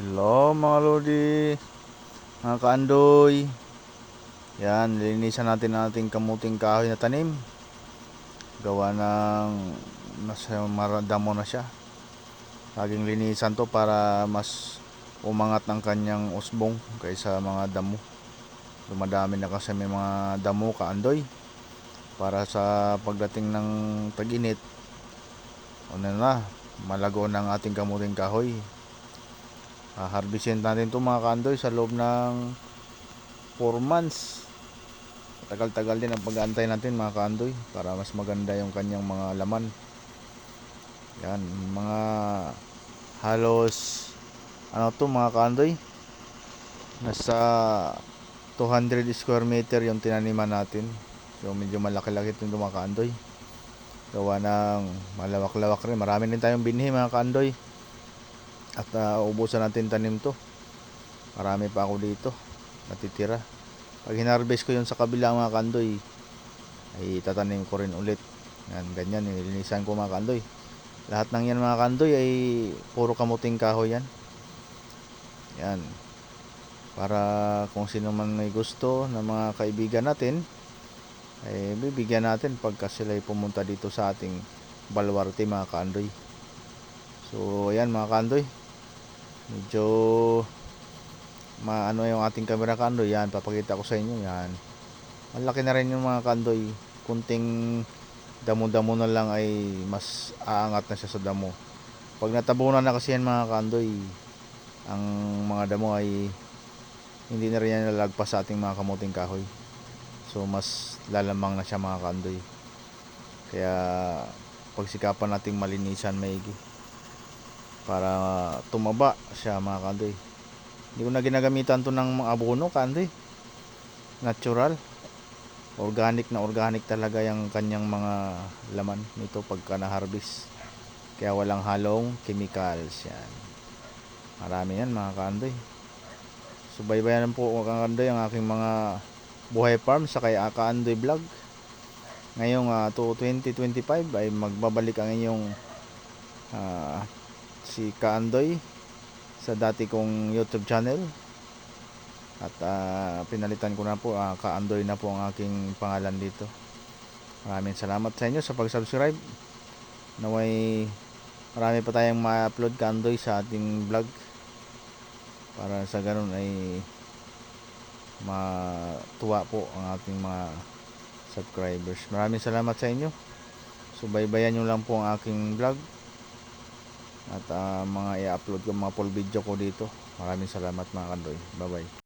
Hello mga lodi, mga kaandoy. Yan, linisan natin ang ating kamuting kahoy na tanim. Gawa ng maradamo na siya. Laging linisan to para mas umangat ng kanyang usbong kaysa mga damo. Dumadami na kasi may mga damo kaandoy. Para sa pagdating ng tag-init, malago ng ating kamuting kahoy. Harvestin natin ito mga kaandoy sa loob ng 4 months. Tagal-tagal din ang pag-aantay natin mga kaandoy para mas maganda yung kanyang mga laman. Yan, mga halos mga kaandoy, nasa 200 square meter yung tinaniman natin. So medyo malaki-laki itong mga kaandoy. Gawa ng malawak-lawak rin. Marami din tayong binhi mga kaandoy. At ubusan natin tanim to. Marami pa ako dito natitira. Pag hinarvest ko yun sa kabila mga kaandoy, ay tatanim ko rin ulit. Yan, ganyan, nilinisan ko mga kaandoy. Lahat ng yan mga kaandoy ay puro kamuting kahoy yan. Yan. Para kung sino man may gusto na mga kaibigan natin, ay bibigyan natin pagka sila ay pumunta dito sa ating baluarte mga kaandoy. So ayan mga kaandoy, medyo yung ating camera kaandoy. Yan, papakita ko sa inyo. Yan, malaki na rin yung mga kaandoy. Kunting damo-damo na lang ay mas aangat na siya sa damo. Pag natabunan na kasi yan mga kaandoy, ang mga damo ay hindi na rin yan nalagpas sa ating mga kamuting kahoy. So mas lalamang na siya mga kaandoy. Kaya pagsikapan nating malinisan maigi para tumaba siya mga kaandoy. Hindi ko na ginagamitan to ng mga abono kaandoy. Natural, organic na organic talaga yung kanyang mga laman nito pagka na-harvest. Kaya walang halong chemicals yan. Marami yan mga kaandoy. So baybayan po mga kaandoy ang aking mga buhay farm sa kay Kaandoy Vlog. Ngayong 2025 ay magbabalik ang inyong si Kaandoy sa dati kong YouTube channel. At pinalitan ko na po, Kaandoy na po ang aking pangalan dito. Maraming salamat sa inyo sa pag-subscribe. Naway marami pa tayong ma-upload kaandoy sa ating vlog, para sa ganun ay matuwa po ang ating mga subscribers. Maraming salamat sa inyo. Subaybayan nyo lang po ang aking vlog at mga i-upload ko, mga full video ko dito. Maraming salamat mga kaandoy. Bye bye.